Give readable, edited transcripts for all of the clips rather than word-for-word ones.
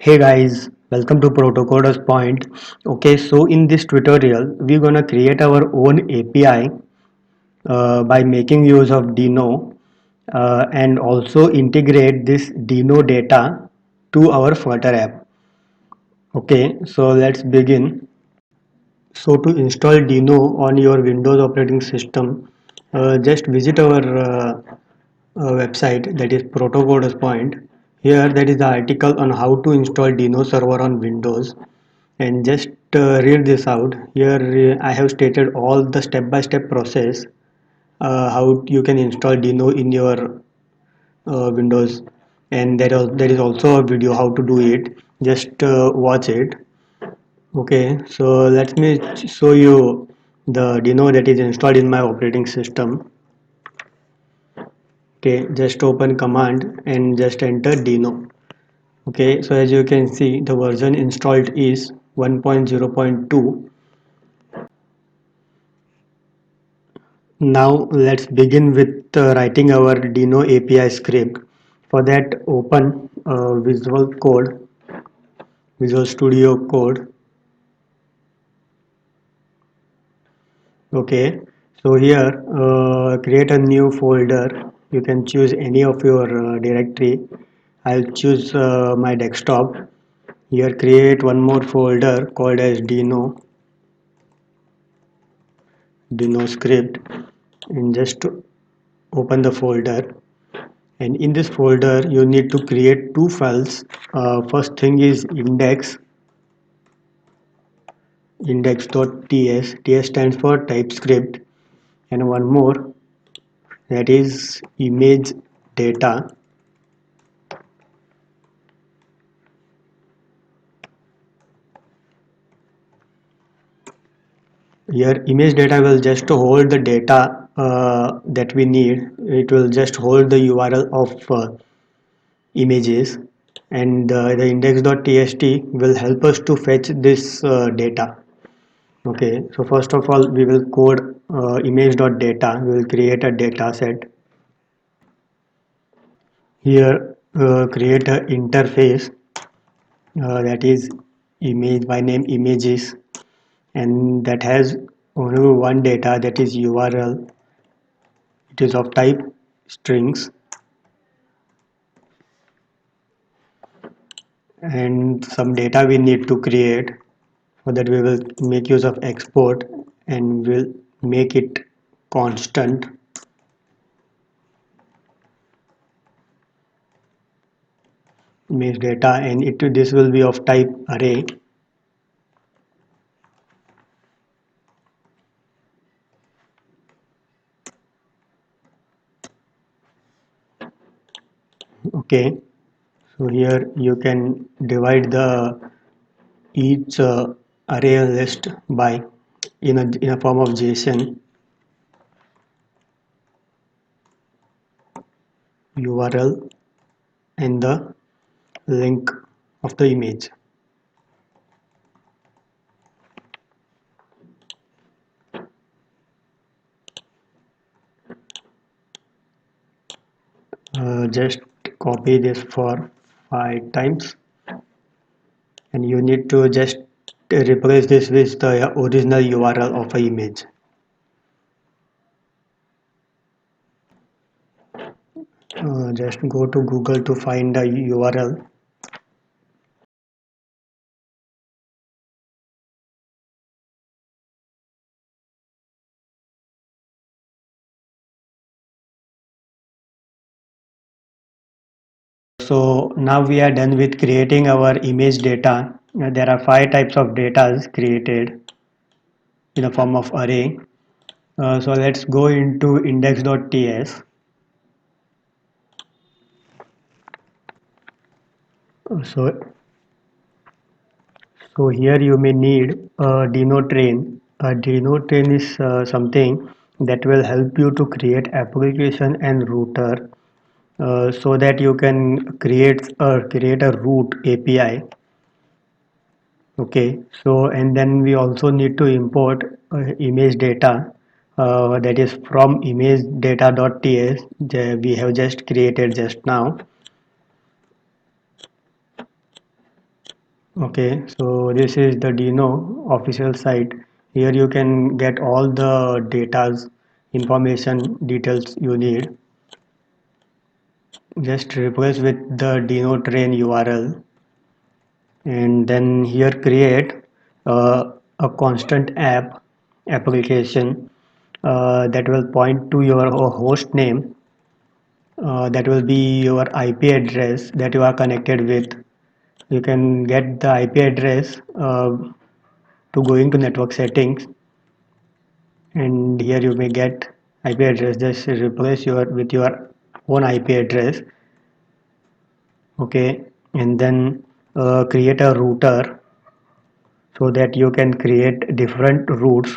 Hey guys, welcome to Protocoders Point. Okay, so in this tutorial, we're gonna create our own API by making use of Dino and also integrate this Dino data to our Flutter app. Okay, so let's begin. So to install Dino on your Windows operating system, just visit our website, that is Protocoders Point. Here that is the article on how to install Dino server on Windows, and just read this out. Here I have stated all the step-by-step process how you can install Dino in your Windows, and there is also a video how to do it. Just watch it. Okay, so let me show you the Dino that is installed in my operating system. Okay, just open command and just enter Dino. Okay, so as you can see, the version installed is 1.0.2. Now let's begin with writing our Dino API script. For that, open Visual Studio Code. Okay, so here create a new folder. You can choose any of your directory. I'll choose my desktop. Here create one more folder called as Dino script, and just open the folder. And in this folder you need to create two files. First thing is index.ts. ts stands for TypeScript, and one more, that is image data. Here image data will just hold the data that we need. It will just hold the URL of images, and the index.txt will help us to fetch this data. Okay, so first of all we will code image.data. We will create a data set. Here create a interface that is image by name images, and that has only one data, that is URL. It is of type strings, and some data we need to create. For that we will make use of export, and we'll make it constant. Image data, and this will be of type array. Okay, so here you can divide the each array list by in a form of JSON URL and the link of the image. Just copy this for 5 times, and you need to just replace this with the original URL of a image. Just go to Google to find the URL. So now we are done with creating our image data. There are 5 types of data created in the form of array. So let's go into index.ts. So, so here you may need a Dino train. A Dino train is something that will help you to create application and router, so that you can create a root API. Okay, so and then we also need to import image data, that is from image data.ts we have just created just now. Okay, so this is the Dino official site. Here you can get all the data's information details you need. Just replace with the Dino train URL, and then here create a constant application that will point to your host name, that will be your IP address that you are connected with. You can get the IP address to going to network settings, and here you may get IP address. Just replace your with your own IP address. Okay, and then create a router so that you can create different routes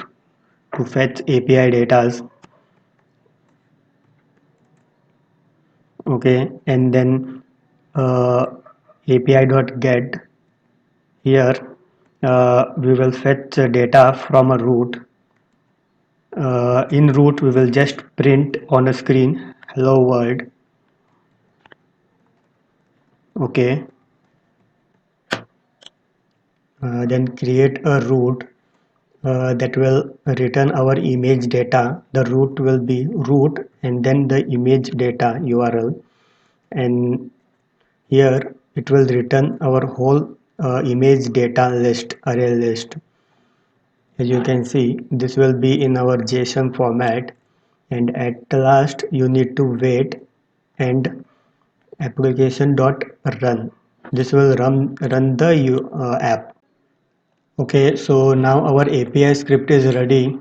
to fetch API data. Okay, and then uh, API.get. Here we will fetch data from a route. In route we will just print on a screen hello world. Okay, then create a route that will return our image data. The route will be root and then the image data URL, and here it will return our whole image data list, array list. As you can see, this will be in our JSON format, and at the last you need to wait and application dot run. This will run the app. Okay, so now our API script is ready.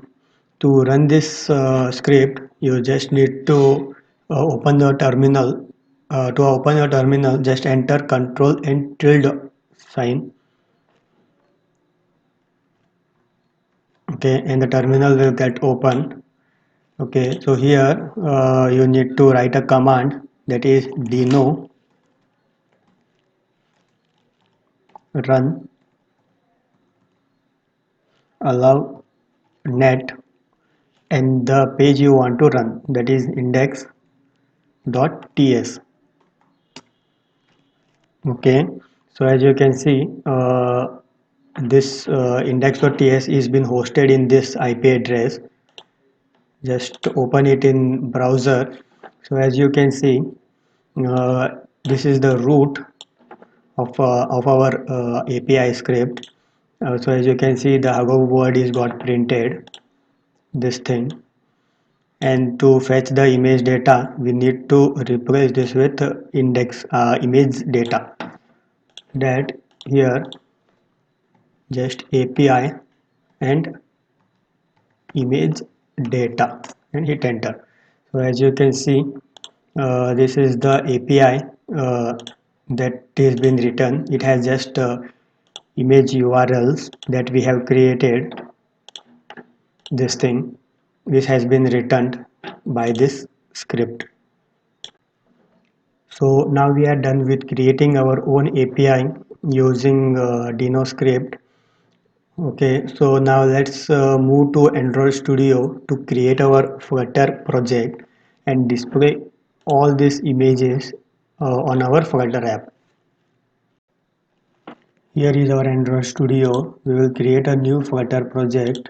To run this script, you just need to open the terminal. To open your terminal, just enter control and tilde sign. Okay, and the terminal will get open. Okay, so here you need to write a command, that is dino run allow net and the page you want to run, that is index.ts. Okay, so as you can see, this index.ts is been hosted in this IP address. Just open it in browser. So as you can see, uh, this is the root of our API script. So as you can see, the hello word is got printed, this thing. And to fetch the image data, we need to replace this with index image data. That here just API and image data and hit enter. So as you can see, this is the API that is been written. It has just image URLs that we have created. This thing, this has been written by this script. So now we are done with creating our own API using Dino script. Okay, so now let's move to Android Studio to create our Flutter project and display all these images on our Flutter app. Here is our Android Studio. We will create a new Flutter project.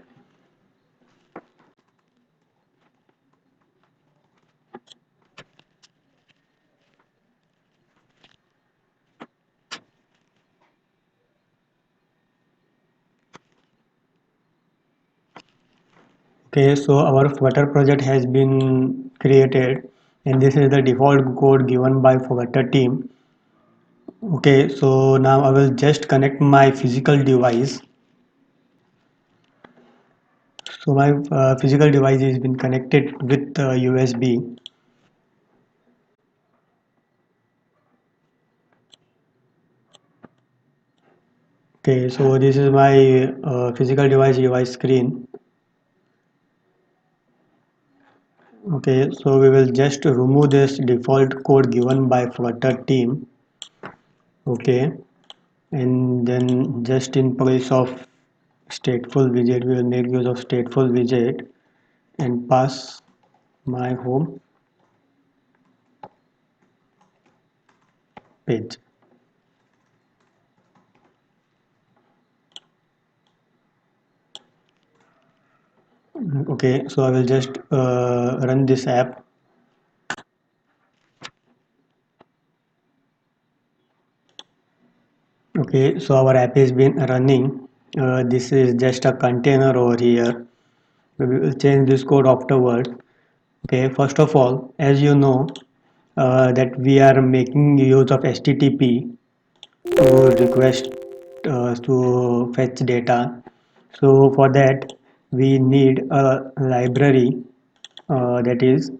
Okay, so our Flutter project has been created, and this is the default code given by Flutter team. Okay, so now I will just connect my physical device. So my physical device has been connected with USB. Okay, so this is my physical device UI screen. Okay, so we will just remove this default code given by Flutter team. Okay, and then just in place of stateful widget, we will make use of stateful widget and pass my home page. Okay, so I will just run this app. Okay, so our app is been running. This is just a container over here. We will change this code afterwards. Okay, first of all, as you know, that we are making use of HTTP to request to fetch data. So for that, we need a library that is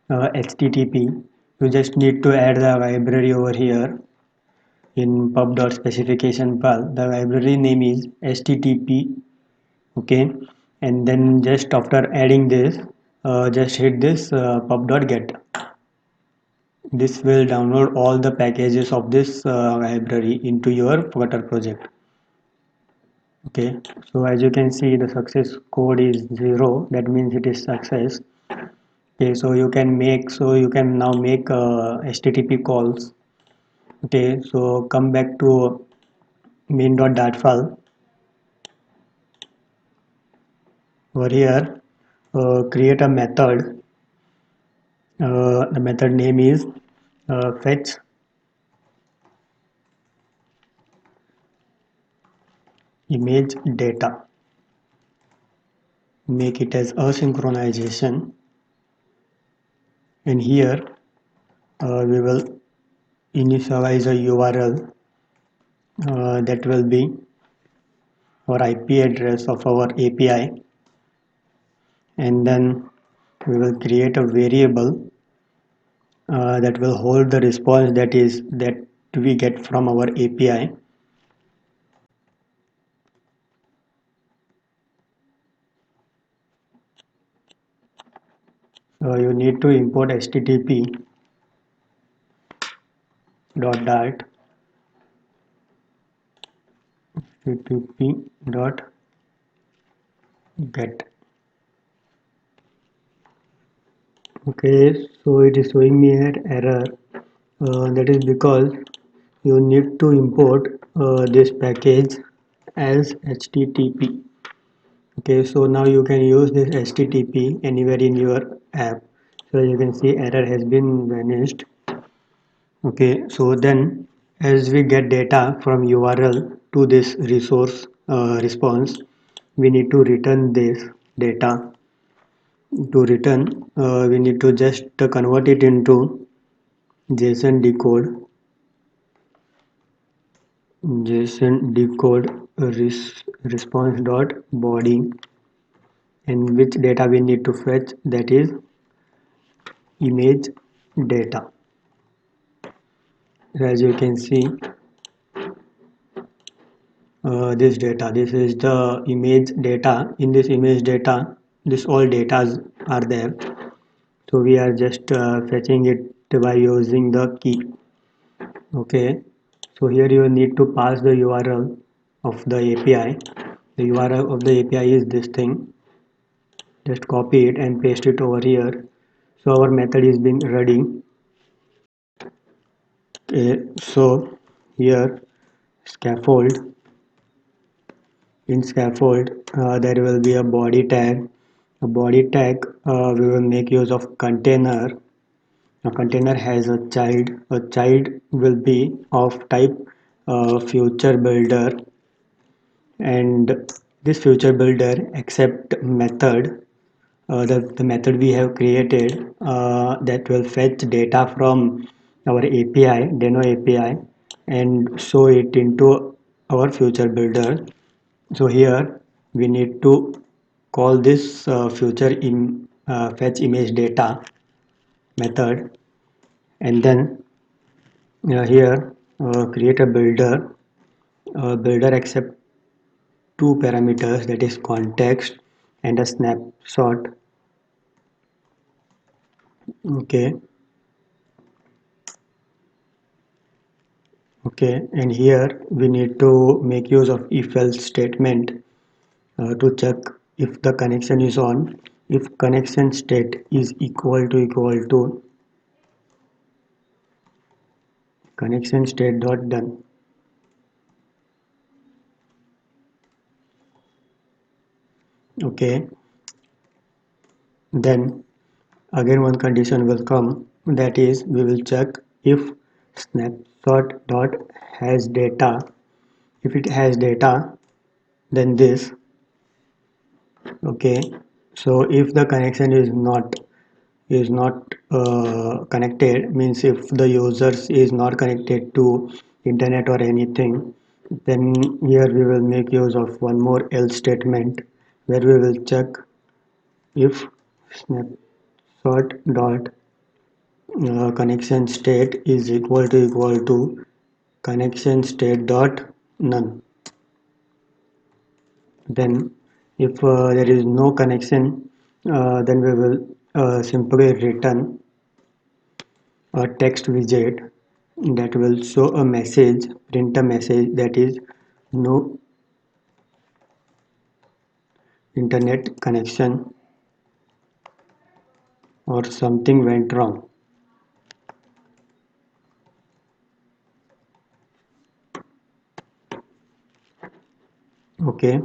HTTP. You just need to add the library over here in pub.specification file. The library name is HTTP. Okay, and then just after adding this, just hit this pub.get. This will download all the packages of this library into your Flutter project. Okay, so as you can see, the success code is 0. That means it is success. Okay, so you can now make HTTP calls. Okay, so come back to main.dart file. Over here, create a method. The method name is fetch image data. Make it as asynchronization, and here we will initialize a URL that will be our IP address of our API, and then we will create a variable that will hold the response that we get from our API. So you need to import http.dart http.get. Okay, so it is showing me an error. That is because you need to import this package as HTTP. Okay, so now you can use this HTTP anywhere in your app. So you can see error has been vanished. Okay, so then as we get data from URL to this resource response, we need to return this data. To return, we need to just convert it into JSON decode. JSON decode response dot body, and which data we need to fetch, that is image data. As you can see, this is the image data. In this image data, this all data are there. So we are just fetching it by using the key. Okay, so here you need to pass the URL of the API. The URL of the API is this thing. Just copy it and paste it over here. So our method is being ready. Okay, so here scaffold. In scaffold, there will be a body tag. A body tag, we will make use of container. A container has a child. A child will be of type future builder, and this future builder accept method, the method we have created that will fetch data from our API, Deno API, and show it into our future builder. So here we need to call this future in fetch image data method, and then here create a builder. Builder accept two parameters, that is context and a snapshot. Okay, and here we need to make use of if else statement to check if the connection is on. If connection state is equal to connection state dot done. Okay, Then again one condition will come, that is we will check if snapshot dot has data. If it has data, then this. Okay, so if the connection is not connected, means if the users is not connected to internet or anything, then here we will make use of one more else statement, where we will check if snapshot dot connection state is equal to connection state dot none. Then if there is no connection, then we will simply return a text widget that will show a message, print a message, that is no internet connection or something went wrong. Okay,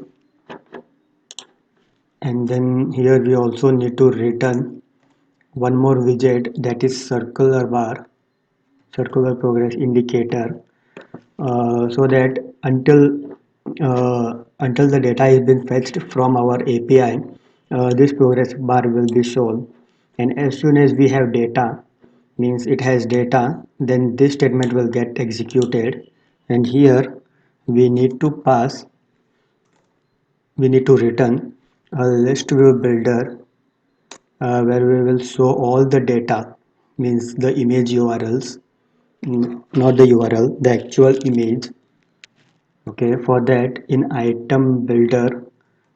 and then here we also need to return one more widget, that is circular progress indicator, so that until the data is been fetched from our API, this progress bar will be shown, and as soon as we have data, means it has data, then this statement will get executed, and here we need to pass we need to return a list view builder, where we will show all the data, means the image URLs, not the URL, the actual image. Okay, for that in item builder,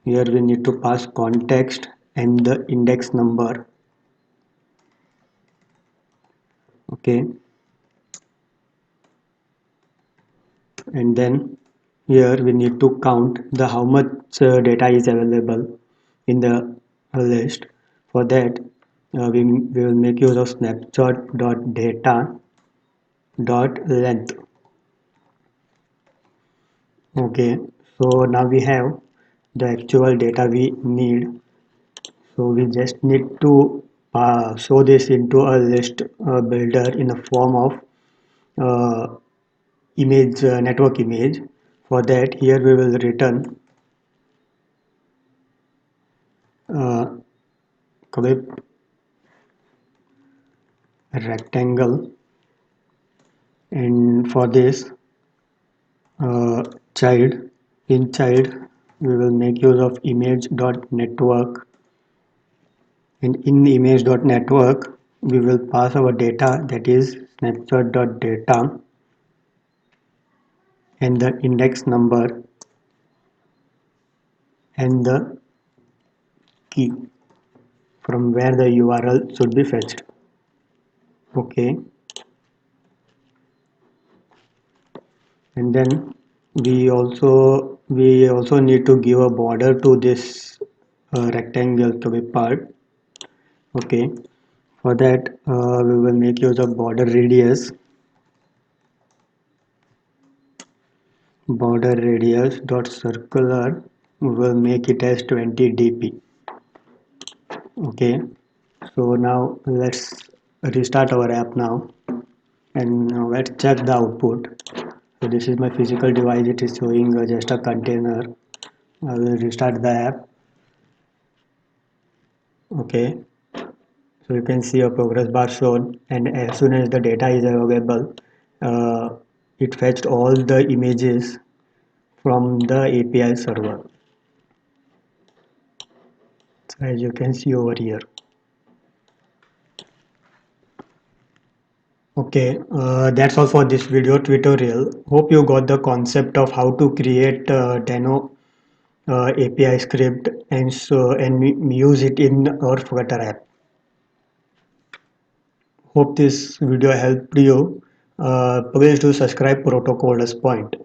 here we need to pass context and the index number. Okay, and then here we need to count the how much data is available in the list. For that, we will make use of snapshot dot data dot length. Okay, so now we have the actual data we need, so we just need to show this into a list builder in the form of uh, image network image. For that, here we will return uh, clip rectangle, and for this uh, child, in child we will make use of image dot network, and in image dot network we will pass our data, that is snapshot dot data and the index number and the key from where the URL should be fetched. Okay, and then we also need to give a border to this rectangle to be part. Okay, for that we will make use of border radius dot circular. We will make it as 20 dp. Okay, so now let's restart our app now, and now let's check the output. So this is my physical device, it is showing just a container. I will restart the app. Okay, so you can see a progress bar shown, and as soon as the data is available, uh, it fetched all the images from the API server. So as you can see over here. Okay, that's all for this video tutorial. Hope you got the concept of how to create Deno API script and use it in our Flutter app. Hope this video helped you. Please do subscribe Protocol as Point.